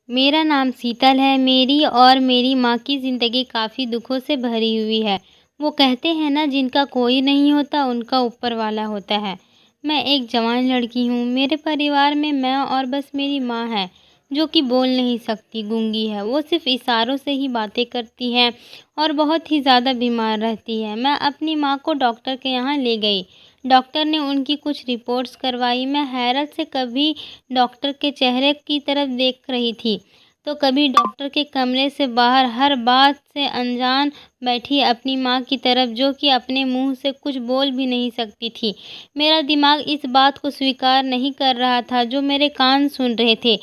मेरा नाम शीतल है। मेरी और मेरी माँ की ज़िंदगी काफ़ी दुखों से भरी हुई है। वो कहते हैं ना, जिनका कोई नहीं होता उनका ऊपर वाला होता है। मैं एक जवान लड़की हूँ। मेरे परिवार में मैं और बस मेरी माँ है, जो कि बोल नहीं सकती, गूंगी है। वो सिर्फ इशारों से ही बातें करती है और बहुत ही ज़्यादा बीमार रहती है। मैं अपनी माँ को डॉक्टर के यहाँ ले गई। डॉक्टर ने उनकी कुछ रिपोर्ट्स करवाई। मैं हैरत से कभी डॉक्टर के चेहरे की तरफ देख रही थी, तो कभी डॉक्टर के कमरे से बाहर हर बात से अनजान बैठी अपनी माँ की तरफ, जो कि अपने मुंह से कुछ बोल भी नहीं सकती थी। मेरा दिमाग इस बात को स्वीकार नहीं कर रहा था जो मेरे कान सुन रहे थे।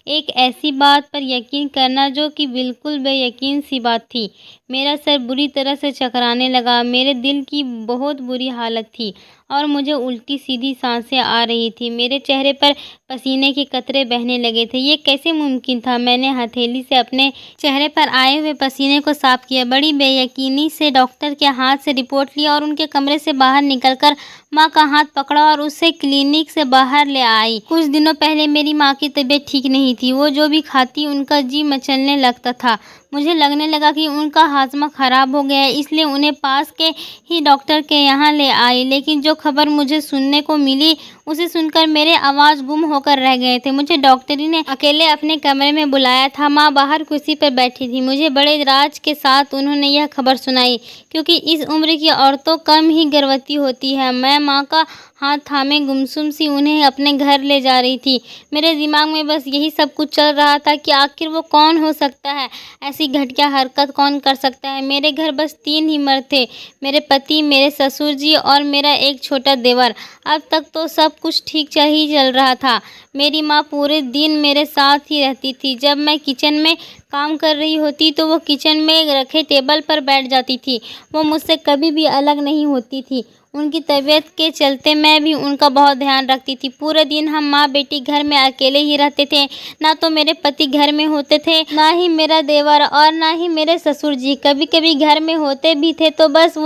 एक ऐसी बात पर यकीन करना जो कि बिल्कुल बेयकीन सी बात थी। मेरा सर बुरी तरह से चकराने लगा। मेरे दिल की बहुत बुरी हालत थी और मुझे उल्टी सीधी सांसें आ रही थी। मेरे चेहरे पर पसीने के कतरे बहने लगे थे। ये कैसे मुमकिन था? मैंने हथेली से अपने चेहरे पर आए हुए पसीने को साफ किया। बड़ी बेयकीनी से डॉक्टर के हाथ से रिपोर्ट लिया और उनके कमरे से बाहर निकलकर माँ का हाथ पकड़ा और उसे क्लिनिक से बाहर ले आई। कुछ दिनों पहले मेरी माँ की तबीयत ठीक नहीं थी। वो जो भी खाती उनका जी मचलने लगता था। मुझे लगने लगा कि उनका हाजमा खराब हो गया है, इसलिए उन्हें पास के ही डॉक्टर के यहाँ ले आई। लेकिन जो खबर मुझे सुनने को मिली, उसे सुनकर मेरे आवाज़ गुम होकर रह गए थे। मुझे डॉक्टरी ने अकेले अपने कमरे में बुलाया था। माँ बाहर कुर्सी पर बैठी थी। मुझे बड़े राज के साथ उन्होंने यह खबर सुनाई, क्योंकि इस उम्र की औरतों कम ही गर्भवती होती है। मैं माँ का हाथ थामे गुमसुम सी उन्हें अपने घर ले जा रही थी। मेरे दिमाग में बस यही सब कुछ चल रहा था कि आखिर वो कौन हो सकता है, ऐसी घटिया हरकत कौन कर सकता है। मेरे घर बस 3 ही मर्द थे, मेरे पति, मेरे ससुर जी और मेरा एक छोटा देवर। अब तक तो सब कुछ ठीक ही चल रहा था। मेरी माँ पूरे दिन मेरे साथ ही रहती थी। जब मैं किचन में काम कर रही होती तो वो किचन में रखे टेबल पर बैठ जाती थी। वो मुझसे कभी भी अलग नहीं होती थी। उनकी तबीयत के चलते मैं भी उनका बहुत ध्यान रखती थी। पूरे दिन हम माँ बेटी घर में अकेले ही रहते थे। ना तो मेरे पति घर में होते थे, ना ही मेरा देवर और ना ही मेरे ससुर जी। कभी कभी घर में होते भी थे तो बस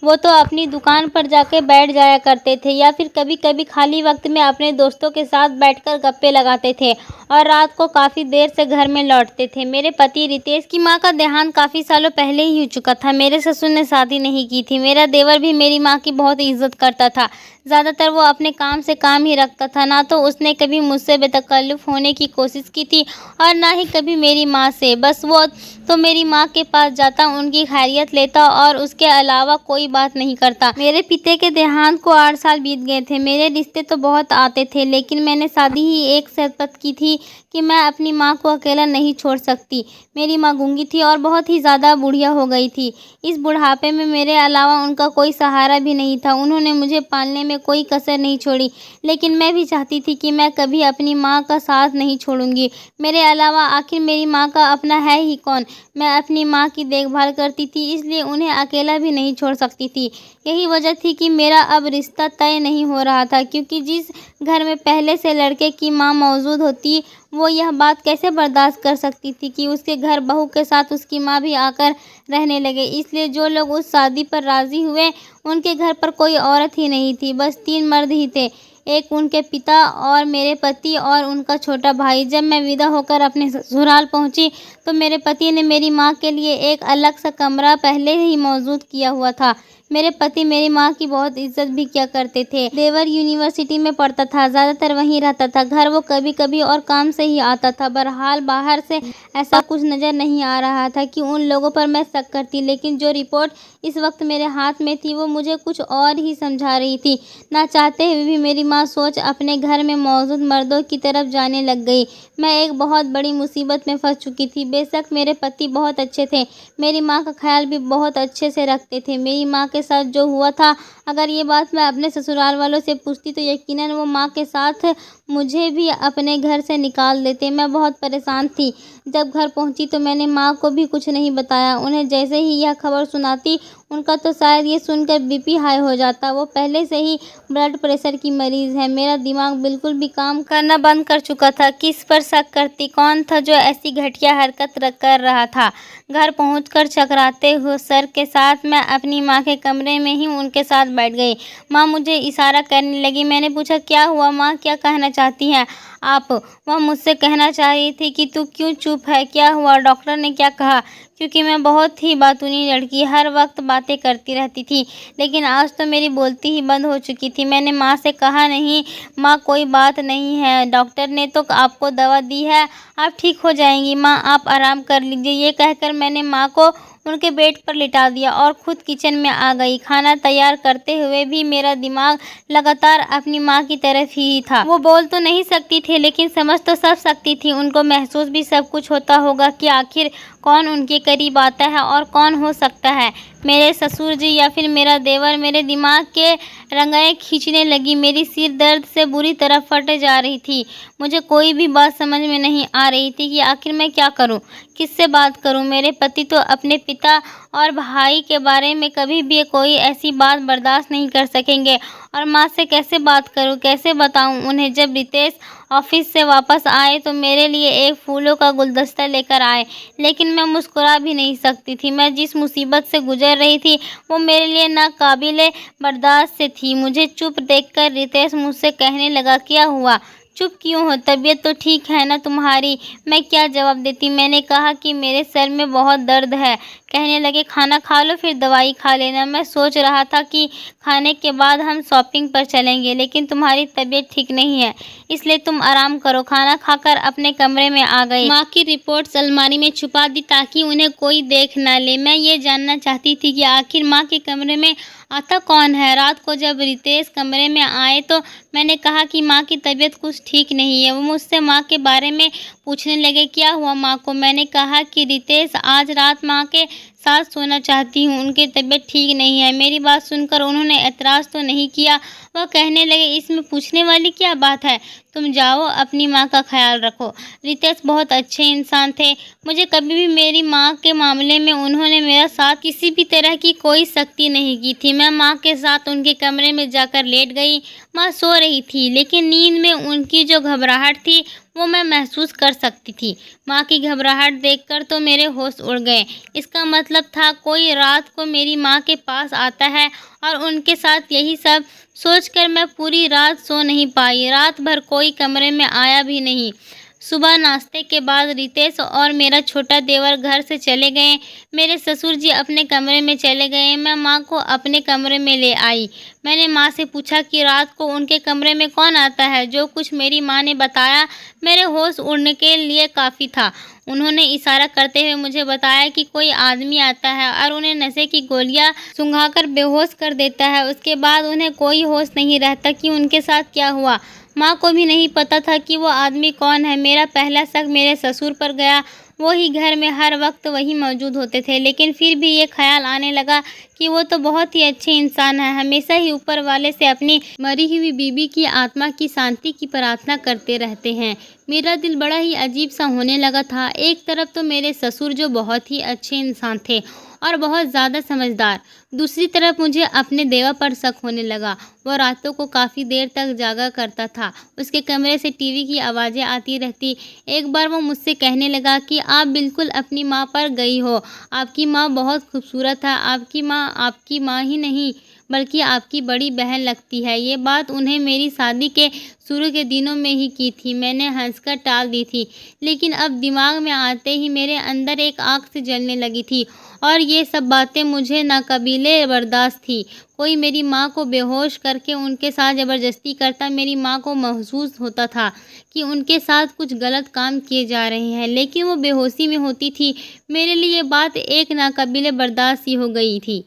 वो तो अपनी दुकान पर जाके बैठ जाया करते थे, या फिर कभी कभी खाली वक्त में अपने दोस्तों के साथ बैठकर गप्पे लगाते थे और रात को काफ़ी देर से घर में लौटते थे। मेरे पति रितेश की माँ का देहांत काफ़ी सालों पहले ही हो चुका था। मेरे ससुर ने शादी नहीं की थी। मेरा देवर भी मेरी माँ की बहुत इज्जत करता था। ज़्यादातर वो अपने काम से काम ही रखता था। ना तो उसने कभी मुझसे बेतकल्लुफ़ होने की कोशिश की थी और ना ही कभी मेरी माँ से। बस वो तो मेरी माँ के पास जाता, उनकी खैरियत लेता और उसके अलावा कोई बात नहीं करता। मेरे पिता के देहांत को 8 साल बीत गए थे। मेरे रिश्ते तो बहुत आते थे, लेकिन मैंने शादी ही एक शर्त की थी कि मैं अपनी माँ को अकेला नहीं छोड़ सकती। मेरी माँ गूंगी थी और बहुत ही ज़्यादा बुढ़िया हो गई थी। इस बुढ़ापे में मेरे अलावा उनका कोई सहारा भी नहीं था। उन्होंने मुझे पालने में कोई कसर नहीं छोड़ी, लेकिन मैं भी चाहती थी कि मैं कभी अपनी माँ का साथ नहीं छोड़ूंगी। मेरे अलावा आखिर मेरी माँ का अपना है ही कौन। मैं अपनी माँ की देखभाल करती थी, इसलिए उन्हें अकेला भी नहीं छोड़ सकती थी। यही वजह थी कि मेरा अब रिश्ता तय नहीं हो रहा था, क्योंकि जिस घर में पहले से लड़के की माँ मौजूद होती, वो यह बात कैसे बर्दाश्त कर सकती थी कि उसके घर बहू के साथ उसकी माँ भी आकर रहने लगे। इसलिए जो लोग उस शादी पर राज़ी हुए, उनके घर पर कोई औरत ही नहीं थी, बस 3 मर्द ही थे। एक उनके पिता और मेरे पति और उनका छोटा भाई। जब मैं विदा होकर अपने ससुराल पहुंची तो मेरे पति ने मेरी माँ के लिए एक अलग सा कमरा पहले ही मौजूद किया हुआ था। मेरे पति मेरी माँ की बहुत इज्जत भी किया करते थे। देवर यूनिवर्सिटी में पढ़ता था, ज़्यादातर वहीं रहता था। घर वो कभी कभी और काम से ही आता था। बहरहाल बाहर से ऐसा कुछ नज़र नहीं आ रहा था कि उन लोगों पर मैं शक करती, लेकिन जो रिपोर्ट इस वक्त मेरे हाथ में थी वो मुझे कुछ और ही समझा रही थी। ना चाहते हुए भी मेरी माँ सोच अपने घर में मौजूद मर्दों की तरफ जाने लग गई। मैं एक बहुत बड़ी मुसीबत में फंस चुकी थी। बेशक मेरे पति बहुत अच्छे थे, मेरी माँ का ख्याल भी बहुत अच्छे से रखते थे। मेरी माँ के साथ जो हुआ था, अगर ये बात मैं अपने ससुराल वालों से पूछती तो यकीनन वो माँ के साथ मुझे भी अपने घर से निकाल देते। मैं बहुत परेशान थी। जब घर पहुंची तो मैंने माँ को भी कुछ नहीं बताया। उन्हें जैसे ही यह खबर सुनाती, उनका तो शायद ये सुनकर बीपी हाई हो जाता। वो पहले से ही ब्लड प्रेशर की मरीज़ है। मेरा दिमाग बिल्कुल भी काम करना बंद कर चुका था। किस पर शक करती? कौन था जो ऐसी घटिया हरकत कर रहा था? घर पहुंचकर चकराते हुए सर के साथ मैं अपनी माँ के कमरे में ही उनके साथ बैठ गई। माँ मुझे इशारा करने लगी। मैंने पूछा, क्या हुआ माँ, क्या कहना चाहती हैं आप? वह मुझसे कहना चाह रही थी कि तू क्यों चुप है, क्या हुआ, डॉक्टर ने क्या कहा? क्योंकि मैं बहुत ही बातूनी लड़की हर वक्त बातें करती रहती थी, लेकिन आज तो मेरी बोलती ही बंद हो चुकी थी। मैंने माँ से कहा, नहीं माँ कोई बात नहीं है, डॉक्टर ने तो आपको दवा दी है, आप ठीक हो जाएंगी माँ, आप आराम कर लीजिए। ये कहकर मैंने माँ को उनके बेड पर लिटा दिया और खुद किचन में आ गई। खाना तैयार करते हुए भी मेरा दिमाग लगातार अपनी माँ की तरफ ही था। वो बोल तो नहीं सकती थी, लेकिन समझ तो सब सकती थी। उनको महसूस भी सब कुछ होता होगा कि आखिर कौन उनके करीब आता है और कौन हो सकता है, मेरे ससुर जी या फिर मेरा देवर। मेरे दिमाग के रंगाएँ खींचने लगी, मेरी सिर दर्द से बुरी तरह फट जा रही थी। मुझे कोई भी बात समझ में नहीं आ रही थी कि आखिर मैं क्या करूं, किससे बात करूं। मेरे पति तो अपने पिता और भाई के बारे में कभी भी कोई ऐसी बात बर्दाश्त नहीं कर सकेंगे, और माँ से कैसे बात करूं, कैसे बताऊं उन्हें। जब रितेश ऑफिस से वापस आए तो मेरे लिए एक फूलों का गुलदस्ता लेकर आए, लेकिन मैं मुस्कुरा भी नहीं सकती थी। मैं जिस मुसीबत से गुजर रही थी वो मेरे लिए नाकाबिले बर्दाश्त से थी। मुझे चुप देखकर रितेश मुझसे कहने लगा, क्या हुआ, चुप क्यों हो, तबीयत तो ठीक है ना तुम्हारी? मैं क्या जवाब देती। मैंने कहा कि मेरे सर में बहुत दर्द है। कहने लगे, खाना खा लो फिर दवाई खा लेना। मैं सोच रहा था कि खाने के बाद हम शॉपिंग पर चलेंगे, लेकिन तुम्हारी तबीयत ठीक नहीं है, इसलिए तुम आराम करो। खाना खाकर अपने कमरे में आ गई। माँ की रिपोर्ट्स अलमारी में छुपा दी ताकि उन्हें कोई देख ना ले। मैं ये जानना चाहती थी कि आखिर माँ के कमरे में आता कौन है। रात को जब रितेश कमरे में आए तो मैंने कहा कि माँ की तबीयत कुछ ठीक नहीं है। वो मुझसे माँ के बारे में पूछने लगे, क्या हुआ माँ को? मैंने कहा कि रितेश आज रात माँ के साथ सोना चाहती हूँ, उनकी तबीयत ठीक नहीं है। मेरी बात सुनकर उन्होंने एतराज़ तो नहीं किया। वह कहने लगे, इसमें पूछने वाली क्या बात है, तुम जाओ अपनी माँ का ख्याल रखो। रितेश बहुत अच्छे इंसान थे। मुझे कभी भी मेरी माँ के मामले में उन्होंने मेरा साथ किसी भी तरह की कोई सख्ती नहीं की थी। मैं माँ के साथ उनके कमरे में जाकर लेट गई। माँ सो रही थी, लेकिन नींद में उनकी जो घबराहट थी वो मैं महसूस कर सकती थी। माँ की घबराहट देखकर तो मेरे होश उड़ गए। इसका मतलब था कोई रात को मेरी माँ के पास आता है और उनके साथ यही सब सोचकर मैं पूरी रात सो नहीं पाई। रात भर कोई कमरे में आया भी नहीं। सुबह नाश्ते के बाद रितेश और मेरा छोटा देवर घर से चले गए। मेरे ससुर जी अपने कमरे में चले गए। मैं माँ को अपने कमरे में ले आई। मैंने माँ से पूछा कि रात को उनके कमरे में कौन आता है। जो कुछ मेरी माँ ने बताया मेरे होश उड़ने के लिए काफ़ी था। उन्होंने इशारा करते हुए मुझे बताया कि कोई आदमी आता है और उन्हें नशे की गोलियां सुंघाकर बेहोश कर देता है। उसके बाद उन्हें कोई होश नहीं रहता कि उनके साथ क्या हुआ। माँ को भी नहीं पता था कि वो आदमी कौन है। मेरा पहला शक मेरे ससुर पर गया। वो ही घर में हर वक्त वही मौजूद होते थे, लेकिन फिर भी ये ख्याल आने लगा कि वो तो बहुत ही अच्छे इंसान हैं, हमेशा ही ऊपर वाले से अपनी मरी हुई बीबी की आत्मा की शांति की प्रार्थना करते रहते हैं। मेरा दिल बड़ा ही अजीब सा होने लगा था। एक तरफ तो मेरे ससुर जो बहुत ही अच्छे इंसान थे और बहुत ज़्यादा समझदार, दूसरी तरफ मुझे अपने देवर पर शक होने लगा। वो रातों को काफ़ी देर तक जागा करता था। उसके कमरे से टीवी की आवाज़ें आती रहती। एक बार वो मुझसे कहने लगा कि आप बिल्कुल अपनी माँ पर गई हो, आपकी माँ बहुत खूबसूरत है, आपकी माँ ही नहीं बल्कि आपकी बड़ी बहन लगती है। ये बात उन्हें मेरी शादी के शुरू के दिनों में ही की थी। मैंने हंसकर टाल दी थी, लेकिन अब दिमाग में आते ही मेरे अंदर एक आग से जलने लगी थी और ये सब बातें मुझे नाकाबिले बर्दाश्त थी। कोई मेरी माँ को बेहोश करके उनके साथ ज़बरदस्ती करता। मेरी माँ को महसूस होता था कि उनके साथ कुछ गलत काम किए जा रहे हैं, लेकिन वो बेहोशी में होती थी। मेरे लिए ये बात एक नाकाबिले बर्दाश्त सी हो गई थी।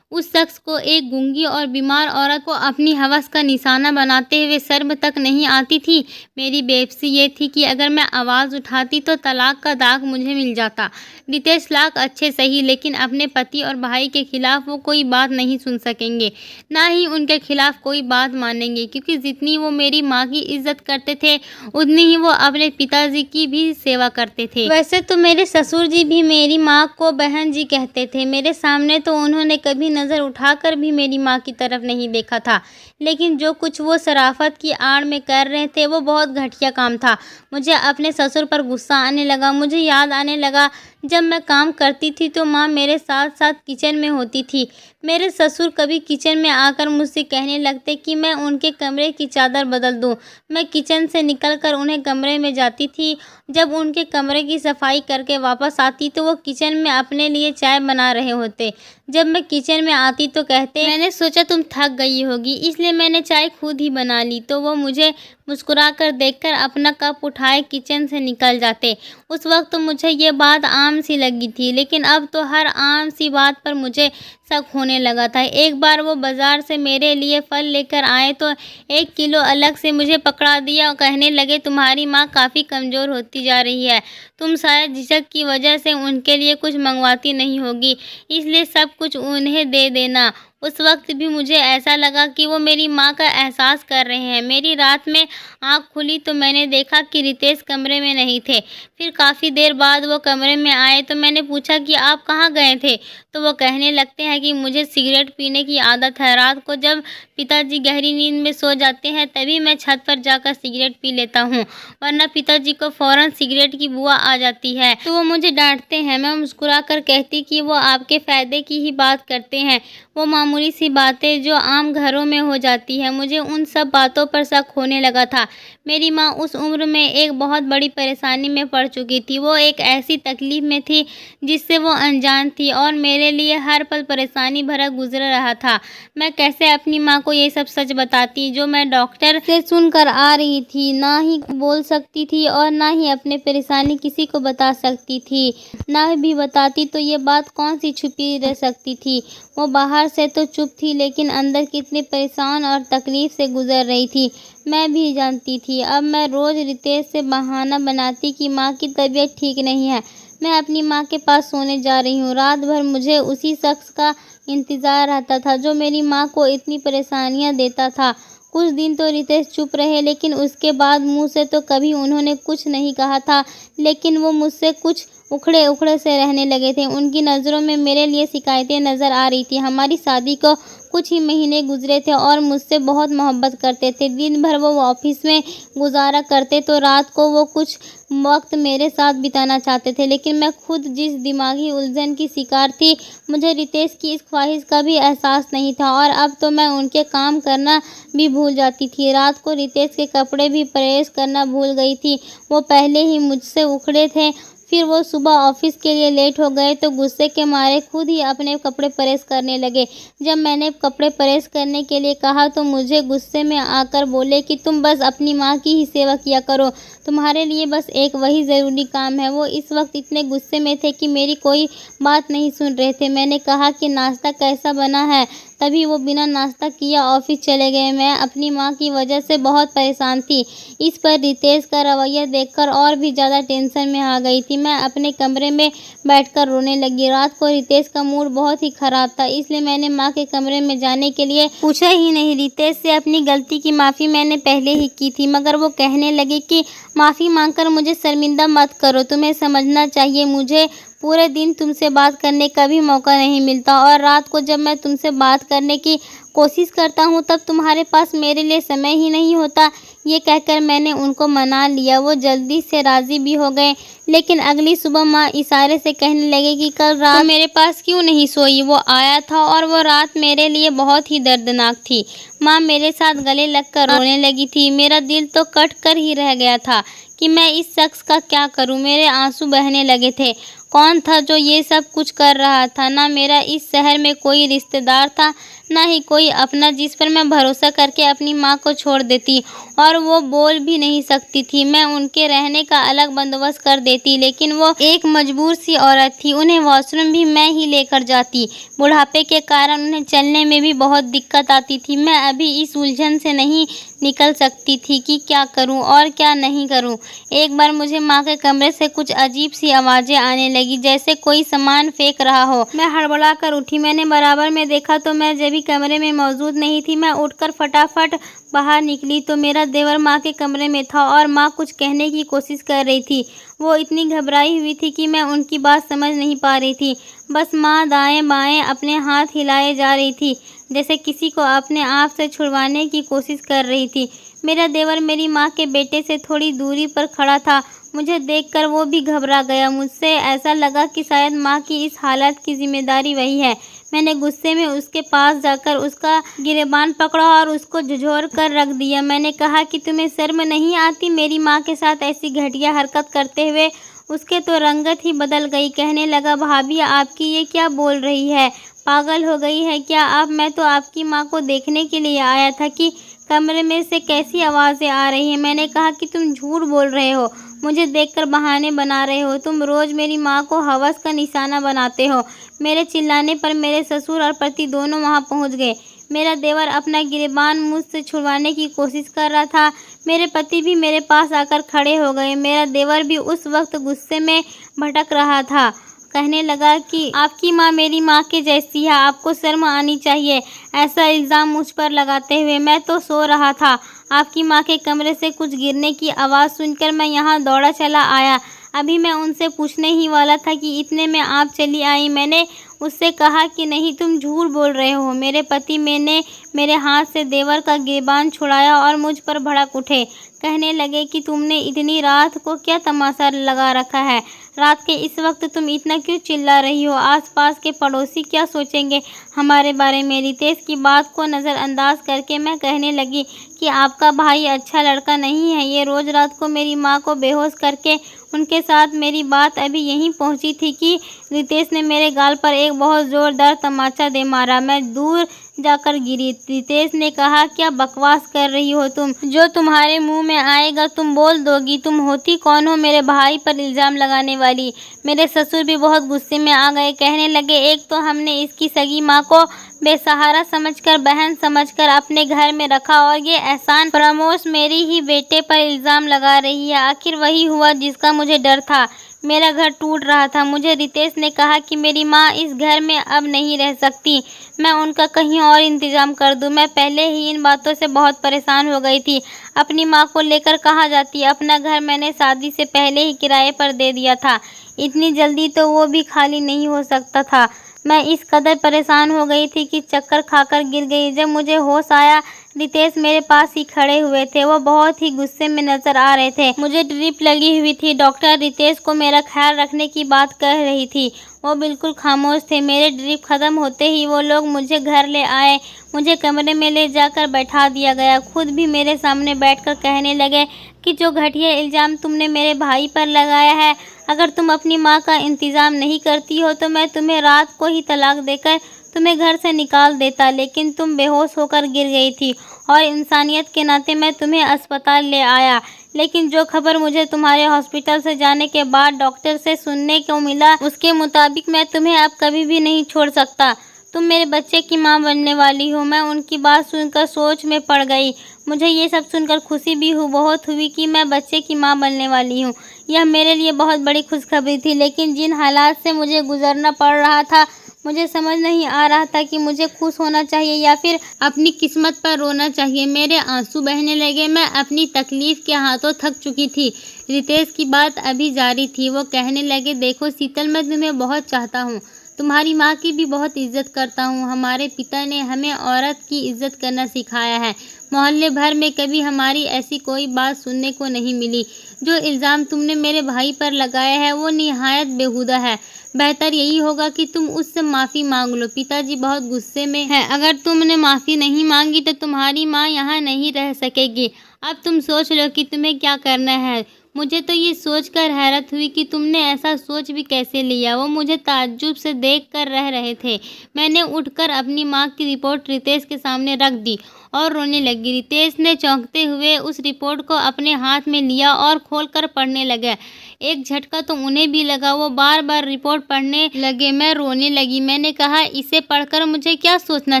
उस शख्स को, एक गूंगी और बीमार औरत को अपनी हवस का निशाना बनाते हुए शर्म तक नहीं आती थी। मेरी बेबसी ये थी कि अगर मैं आवाज़ उठाती तो तलाक का दाग मुझे मिल जाता। रितेश लाख अच्छे सही, लेकिन अपने पति और भाई के खिलाफ वो कोई बात नहीं सुन सकेंगे, ना ही उनके खिलाफ कोई बात मानेंगे, क्योंकि जितनी वो मेरी माँ की इज्जत करते थे उतनी ही वो अपने पिताजी की भी सेवा करते थे। वैसे तो मेरे ससुर जी भी मेरी माँ को बहन जी कहते थे। मेरे सामने तो उन्होंने कभी नज़र उठाकर भी मेरी माँ की तरफ नहीं देखा था। लेकिन जो कुछ वो शराफ़त की आड़ में कर रहे थे वो बहुत घटिया काम था। मुझे अपने ससुर पर गुस्सा आने लगा। मुझे याद आने लगा जब मैं काम करती थी तो माँ मेरे साथ साथ किचन में होती थी। मेरे ससुर कभी किचन में आकर मुझसे कहने लगते कि मैं उनके कमरे की चादर बदल दूँ। मैं किचन से निकलकर उन्हें कमरे में जाती थी। जब उनके कमरे की सफाई करके वापस आती तो वो किचन में अपने लिए चाय बना रहे होते। जब मैं किचन में आती तो कहते, मैंने सोचा तुम थक गई होगी इसलिए मैंने चाय खुद ही बना ली। तो वो मुझे मुस्कुराकर देखकर अपना कप उठाए किचन से निकल जाते। उस वक्त तो मुझे ये बात आम सी लगी थी, लेकिन अब तो हर आम सी बात पर मुझे शक होने लगा था। एक बार वो बाज़ार से मेरे लिए फल लेकर आए तो 1 किलो अलग से मुझे पकड़ा दिया और कहने लगे, तुम्हारी माँ काफ़ी कमज़ोर होती जा रही है। तुम शायद झिझक की वजह से उनके लिए कुछ मंगवाती नहीं होगी, इसलिए सब कुछ उन्हें दे देना। उस वक्त भी मुझे ऐसा लगा कि वो मेरी माँ का एहसास कर रहे हैं। मेरी रात में आँख खुली तो मैंने देखा कि रितेश कमरे में नहीं थे। फिर काफ़ी देर बाद वो कमरे में आए तो मैंने पूछा कि आप कहाँ गए थे? तो वो कहने लगते हैं कि मुझे सिगरेट पीने की आदत है। रात को जब पिताजी गहरी नींद में सो जाते हैं तभी मैं छत पर जाकर सिगरेट पी लेता हूँ, वरना पिताजी को फ़ौरन सिगरेट की बुआ आ जाती है तो वो मुझे डांटते हैं। मैं मुस्कुराकर कहती कि वो आपके फ़ायदे की ही बात करते हैं, वो मामूली सी बातें जो आम घरों में हो जाती है। मुझे उन सब बातों पर शक होने लगा था। मेरी माँ उस उम्र में एक बहुत बड़ी परेशानी में पड़ चुकी थी। वो एक ऐसी तकलीफ़ में थी जिससे वो अनजान थी और मेरे लिए हर पल परेशानी भरा गुजर रहा था। मैं कैसे अपनी माँ को ये सब सच बताती जो मैं डॉक्टर से सुनकर आ रही थी। ना ही बोल सकती थी और ना ही अपनी परेशानी किसी को बता सकती थी। ना भी बताती तो ये बात कौन सी छुपी रह सकती थी। वो बाहर से तो चुप थी लेकिन अंदर कितनी परेशान और तकलीफ़ से गुजर रही थी मैं भी जानती थी। अब मैं रोज़ रितेश से बहाना बनाती कि माँ की तबीयत ठीक नहीं है, मैं अपनी माँ के पास सोने जा रही हूँ। रात भर मुझे उसी शख्स का इंतज़ार रहता था जो मेरी माँ को इतनी परेशानियाँ देता था। कुछ दिन तो रितेश चुप रहे लेकिन उसके बाद मुँह से तो कभी उन्होंने कुछ नहीं कहा था, लेकिन वो मुझसे कुछ उखड़े उखड़े से रहने लगे थे। उनकी नज़रों में मेरे लिए शिकायतें नज़र आ रही थी। हमारी शादी को कुछ ही महीने गुजरे थे और मुझसे बहुत मोहब्बत करते थे। दिन भर वो ऑफिस में गुजारा करते तो रात को वो कुछ वक्त मेरे साथ बिताना चाहते थे, लेकिन मैं खुद जिस दिमागी उलझन की शिकार थी मुझे रितेश की इस ख्वाहिश का भी एहसास नहीं था और अब तो मैं उनके काम करना भी भूल जाती थी। रात को रितेश के कपड़े भी प्रेस करना भूल गई थी। वो पहले ही मुझसे उखड़े थे, फिर वो सुबह ऑफिस के लिए लेट हो गए तो गुस्से के मारे खुद ही अपने कपड़े प्रेस करने लगे। जब मैंने कपड़े प्रेस करने के लिए कहा तो मुझे गुस्से में आकर बोले कि तुम बस अपनी माँ की ही सेवा किया करो, तुम्हारे लिए बस एक वही ज़रूरी काम है। वो इस वक्त इतने गुस्से में थे कि मेरी कोई बात नहीं सुन रहे थे। मैंने कहा कि नाश्ता कैसा बना है, तभी वो बिना नाश्ता किया ऑफिस चले गए। मैं अपनी माँ की वजह से बहुत परेशान थी। इस पर रितेश का रवैया देखकर और भी ज़्यादा टेंशन में आ गई थी। मैं अपने कमरे में बैठकर रोने लगी। रात को रितेश का मूड बहुत ही ख़राब था, इसलिए मैंने माँ के कमरे में जाने के लिए पूछा ही नहीं। रितेश से अपनी गलती की माफ़ी मैंने पहले ही की थी, मगर वो कहने लगे कि माफ़ी मांगकर मुझे शर्मिंदा मत करो, तुम्हें समझना चाहिए मुझे पूरे दिन तुमसे बात करने का भी मौका नहीं मिलता और रात को जब मैं तुमसे बात करने की कोशिश करता हूँ तब तुम्हारे पास मेरे लिए समय ही नहीं होता। ये कहकर मैंने उनको मना लिया। वो जल्दी से राज़ी भी हो गए, लेकिन अगली सुबह माँ इशारे से कहने लगे कि कल रात तो मेरे पास क्यों नहीं सोई। वो आया था और वो रात मेरे लिए बहुत ही दर्दनाक थी। माँ मेरे साथ गले लगकर रोने लगी थी। मेरा दिल तो कट कर ही रह गया था कि मैं इस शख्स का क्या करूं। मेरे आंसू बहने लगे थे। कौन था जो ये सब कुछ कर रहा था? ना मेरा इस शहर में कोई रिश्तेदार था, ना ही कोई अपना जिस पर मैं भरोसा करके अपनी माँ को छोड़ देती, और वो बोल भी नहीं सकती थी। मैं उनके रहने का अलग बंदोबस्त कर देती, लेकिन वो एक मजबूर सी औरत थी। उन्हें वॉशरूम भी मैं ही लेकर जाती। बुढ़ापे के कारण उन्हें चलने में भी बहुत दिक्कत आती थी। मैं अभी इस उलझन से नहीं निकल सकती थी कि क्या करूं और क्या नहीं करूं। एक बार मुझे माँ के कमरे से कुछ अजीब सी आवाज़ें आने लगी, जैसे कोई सामान फेंक रहा हो। मैं हड़बड़ा कर उठी। मैंने बराबर में देखा तो मैं जब मेरी कमरे में मौजूद नहीं थी। मैं उठकर फटाफट बाहर निकली तो मेरा देवर माँ के कमरे में था और माँ कुछ कहने की कोशिश कर रही थी। वो इतनी घबराई हुई थी कि मैं उनकी बात समझ नहीं पा रही थी। बस माँ दाएं बाएं अपने हाथ हिलाए जा रही थी, जैसे किसी को अपने आप से छुड़वाने की कोशिश कर रही थी। मेरा देवर मेरी माँ के बेटे से थोड़ी दूरी पर खड़ा था। मुझे देखकर वो भी घबरा गया। मुझसे ऐसा लगा कि शायद माँ की इस हालत की जिम्मेदारी वही है। मैंने गुस्से में उसके पास जाकर उसका गिरेबान पकड़ा और उसको झंझोर कर रख दिया। मैंने कहा कि तुम्हें शर्म नहीं आती मेरी माँ के साथ ऐसी घटिया हरकत करते हुए? उसके तो रंगत ही बदल गई। कहने लगा, भाभी आपकी ये क्या बोल रही है? पागल हो गई है क्या आप? मैं तो आपकी माँ को देखने के लिए आया था कि कमरे में से कैसी आवाज़ें आ रही हैं। मैंने कहा कि तुम झूठ बोल रहे हो, मुझे देखकर बहाने बना रहे हो। तुम रोज़ मेरी माँ को हवस का निशाना बनाते हो। मेरे चिल्लाने पर मेरे ससुर और पति दोनों वहाँ पहुँच गए। मेरा देवर अपना गिरेबान मुझसे छुड़वाने की कोशिश कर रहा था। मेरे पति भी मेरे पास आकर खड़े हो गए। मेरा देवर भी उस वक्त गुस्से में भटक रहा था। कहने लगा कि आपकी माँ मेरी माँ के जैसी है, आपको शर्म आनी चाहिए ऐसा इल्ज़ाम मुझ पर लगाते हुए। मैं तो सो रहा था। आपकी माँ के कमरे से कुछ गिरने की आवाज़ सुनकर मैं यहाँ दौड़ा चला आया। अभी मैं उनसे पूछने ही वाला था कि इतने में आप चली आई। मैंने उससे कहा कि नहीं, तुम झूठ बोल रहे हो। मेरे पति मैंने मेरे हाथ से देवर का गिरबान छुड़ाया और मुझ पर भड़क उठे। कहने लगे कि तुमने इतनी रात को क्या तमाशा लगा रखा है? रात के इस वक्त तुम इतना क्यों चिल्ला रही हो? आसपास के पड़ोसी क्या सोचेंगे हमारे बारे में? रितेश की बात को नज़रअंदाज करके मैं कहने लगी कि आपका भाई अच्छा लड़का नहीं है। ये रोज़ रात को मेरी माँ को बेहोश करके उनके साथ मेरी बात अभी यहीं पहुँची थी कि रितेश ने मेरे गाल पर एक बहुत ज़ोरदार तमाचा दे मारा। मैं दूर जाकर गिरी। रितेश ने कहा, क्या बकवास कर रही हो तुम? जो तुम्हारे मुंह में आएगा तुम बोल दोगी। तुम होती कौन हो मेरे भाई पर इल्ज़ाम लगाने वाली? मेरे ससुर भी बहुत गुस्से में आ गए। कहने लगे, एक तो हमने इसकी सगी माँ को बेसहारा समझकर, बहन समझकर अपने घर में रखा और ये एहसान फरामोश मेरी ही बेटे पर इल्ज़ाम लगा रही है। आखिर वही हुआ जिसका मुझे डर था। मेरा घर टूट रहा था। मुझे रितेश ने कहा कि मेरी माँ इस घर में अब नहीं रह सकती, मैं उनका कहीं और इंतज़ाम कर दूं। मैं पहले ही इन बातों से बहुत परेशान हो गई थी। अपनी माँ को लेकर कहाँ जाती? अपना घर मैंने शादी से पहले ही किराए पर दे दिया था। इतनी जल्दी तो वो भी खाली नहीं हो सकता था। मैं इस कदर परेशान हो गई थी कि चक्कर खाकर गिर गई। जब मुझे होश आया, रितेश मेरे पास ही खड़े हुए थे। वो बहुत ही गुस्से में नजर आ रहे थे। मुझे ड्रिप लगी हुई थी। डॉक्टर रितेश को मेरा ख्याल रखने की बात कह रही थी। वो बिल्कुल खामोश थे। मेरे ड्रिप खत्म होते ही वो लोग मुझे घर ले आए। मुझे कमरे में ले जाकर बैठा दिया गया। खुद भी मेरे सामने बैठकर कहने लगे कि जो घटिया इल्ज़ाम तुमने मेरे भाई पर लगाया है, अगर तुम अपनी माँ का इंतज़ाम नहीं करती हो तो मैं तुम्हें रात को ही तलाक देकर तुम्हें घर से निकाल देता। लेकिन तुम बेहोश होकर गिर गई थी और इंसानियत के नाते मैं तुम्हें अस्पताल ले आया। लेकिन जो खबर मुझे तुम्हारे हॉस्पिटल से जाने के बाद डॉक्टर से सुनने को मिला, उसके मुताबिक मैं तुम्हें अब कभी भी नहीं छोड़ सकता। तुम मेरे बच्चे की माँ बनने वाली हो। मैं उनकी बात सुनकर सोच में पड़ गई। मुझे ये सब सुनकर खुशी भी बहुत हुई कि मैं बच्चे की माँ बनने वाली हूँ। यह मेरे लिए बहुत बड़ी खुशखबरी थी। लेकिन जिन हालात से मुझे गुजरना पड़ रहा था, मुझे समझ नहीं आ रहा था कि मुझे खुश होना चाहिए या फिर अपनी किस्मत पर रोना चाहिए। मेरे आंसू बहने लगे। मैं अपनी तकलीफ के हाथों थक चुकी थी। रितेश की बात अभी जारी थी। वो कहने लगे, देखो शीतल, मैं तुम्हें बहुत चाहता हूँ, तुम्हारी माँ की भी बहुत इज्जत करता हूँ। हमारे पिता ने हमें औरत की इज्जत करना सिखाया है। मोहल्ले भर में कभी हमारी ऐसी कोई बात सुनने को नहीं मिली। जो इल्ज़ाम तुमने मेरे भाई पर लगाया है वो निहायत बेहुदा है। बेहतर यही होगा कि तुम उससे माफ़ी मांग लो। पिताजी बहुत गुस्से में है। अगर तुमने माफ़ी नहीं मांगी तो तुम्हारी माँ यहाँ नहीं रह सकेगी। अब तुम सोच लो कि तुम्हें क्या करना है। मुझे तो ये सोचकर हैरत हुई कि तुमने ऐसा सोच भी कैसे लिया। वो मुझे ताज्जुब से देख कर रह रहे थे। मैंने उठकर अपनी माँ की रिपोर्ट रितेश के सामने रख दी और रोने लगी। रितेश ने चौंकते हुए उस रिपोर्ट को अपने हाथ में लिया और खोलकर पढ़ने लगा। एक झटका तो उन्हें भी लगा। वो बार बार रिपोर्ट पढ़ने लगे। मैं रोने लगी। मैंने कहा, इसे पढ़कर मुझे क्या सोचना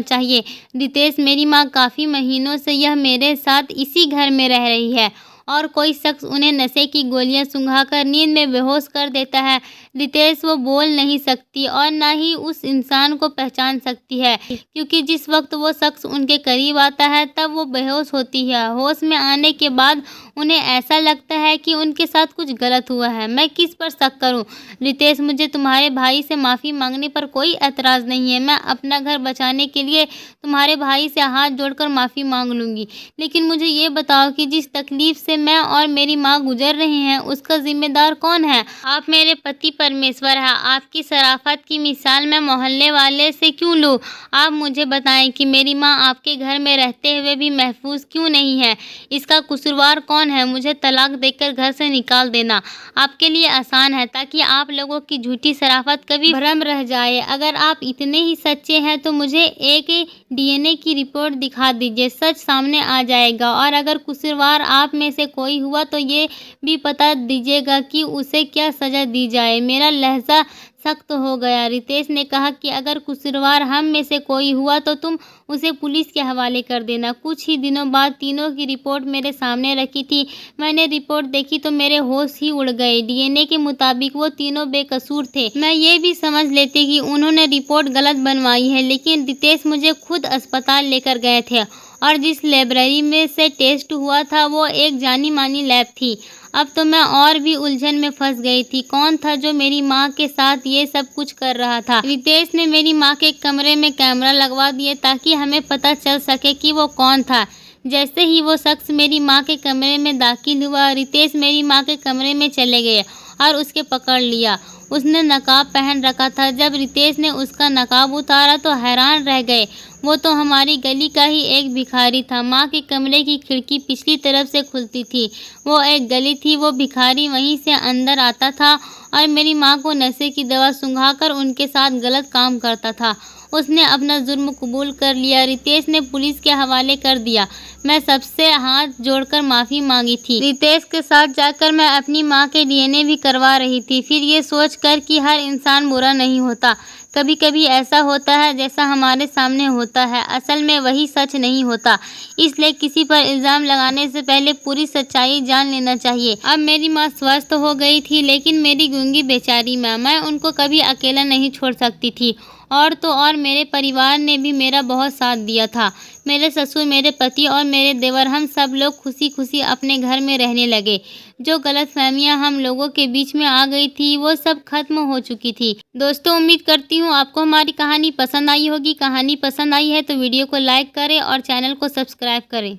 चाहिए? रितेश, मेरी माँ काफ़ी महीनों से यह मेरे साथ इसी घर में रह रही है और कोई शख्स उन्हें नशे की गोलियां सुंघाकर नींद में बेहोश कर देता है। रितेश वो बोल नहीं सकती और ना ही उस इंसान को पहचान सकती है, क्योंकि जिस वक्त वो शख्स उनके करीब आता है तब वो बेहोश होती है। होश में आने के बाद उन्हें ऐसा लगता है कि उनके साथ कुछ गलत हुआ है। मैं किस पर शक करूं? रितेश, मुझे तुम्हारे भाई से माफ़ी मांगने पर कोई एतराज़ नहीं है। मैं अपना घर बचाने के लिए तुम्हारे भाई से हाथ जोड़कर माफ़ी मांग लूँगी, लेकिन मुझे ये बताओ कि जिस तकलीफ़ से मैं और मेरी माँ गुजर रहे हैं उसका ज़िम्मेदार कौन है? आप मेरे पति परमेश्वर हैं। आपकी शराफ़त की मिसाल मैं मोहल्ले वाले से क्यों लूँ? आप मुझे बताएं कि मेरी माँ आपके घर में रहते हुए भी महफूज क्यों नहीं है? इसका कसूरवार कौन है? मुझे तलाक देकर घर से निकाल देना आपके लिए आसान है, ताकि आप लोगों की झूठी शराफ़त कभी भ्रम रह जाए। अगर आप इतने ही सच्चे हैं तो मुझे एक डीएनए की रिपोर्ट दिखा दीजिए, सच सामने आ जाएगा। और अगर कसूरवार आप में से कोई हुआ तो ये भी बता दीजिएगा कि उसे क्या सज़ा दी जाए। मेरा लहजा सख्त हो गया। रितेश ने कहा कि अगर कसूरवार हम में से कोई हुआ तो तुम उसे पुलिस के हवाले कर देना। कुछ ही दिनों बाद तीनों की रिपोर्ट मेरे सामने रखी थी। मैंने रिपोर्ट देखी तो मेरे होश ही उड़ गए। डीएनए के मुताबिक वो तीनों बेकसूर थे। मैं ये भी समझ लेती कि उन्होंने रिपोर्ट गलत बनवाई है, लेकिन रितेश मुझे खुद अस्पताल लेकर गए थे और जिस लाइब्रेरी में से टेस्ट हुआ था वो एक जानी मानी लैब थी। अब तो मैं और भी उलझन में फंस गई थी। कौन था जो मेरी माँ के साथ ये सब कुछ कर रहा था? रितेश ने मेरी माँ के कमरे में कैमरा लगवा दिए ताकि हमें पता चल सके कि वो कौन था। जैसे ही वो शख्स मेरी माँ के कमरे में दाखिल हुआ, रितेश मेरी माँ के कमरे में चले गए और उसके पकड़ लिया। उसने नकाब पहन रखा था। जब रितेश ने उसका नकाब उतारा तो हैरान रह गए। वो तो हमारी गली का ही एक भिखारी था। माँ के कमरे की खिड़की पिछली तरफ से खुलती थी। वो एक गली थी, वो भिखारी वहीं से अंदर आता था और मेरी माँ को नशे की दवा सुंघाकर उनके साथ गलत काम करता था। उसने अपना जुर्म कबूल कर लिया। रितेश ने पुलिस के हवाले कर दिया। मैं सबसे हाथ जोड़कर माफ़ी मांगी थी। रितेश के साथ जाकर मैं अपनी माँ के डीएनए भी करवा रही थी, फिर ये सोचकर कि हर इंसान बुरा नहीं होता। कभी कभी ऐसा होता है जैसा हमारे सामने होता है, असल में वही सच नहीं होता। इसलिए किसी पर इल्ज़ाम लगाने से पहले पूरी सच्चाई जान लेना चाहिए। अब मेरी माँ स्वस्थ हो गई थी, लेकिन मेरी गूंगी बेचारी माँ, मैं उनको कभी अकेला नहीं छोड़ सकती थी। और तो और मेरे परिवार ने भी मेरा बहुत साथ दिया था। मेरे ससुर, मेरे पति और मेरे देवर, हम सब लोग खुशी खुशी अपने घर में रहने लगे। जो गलतफहमियां हम लोगों के बीच में आ गई थी वो सब खत्म हो चुकी थी। दोस्तों, उम्मीद करती हूँ आपको हमारी कहानी पसंद आई होगी। कहानी पसंद आई है तो वीडियो को लाइक करें और चैनल को सब्सक्राइब करें।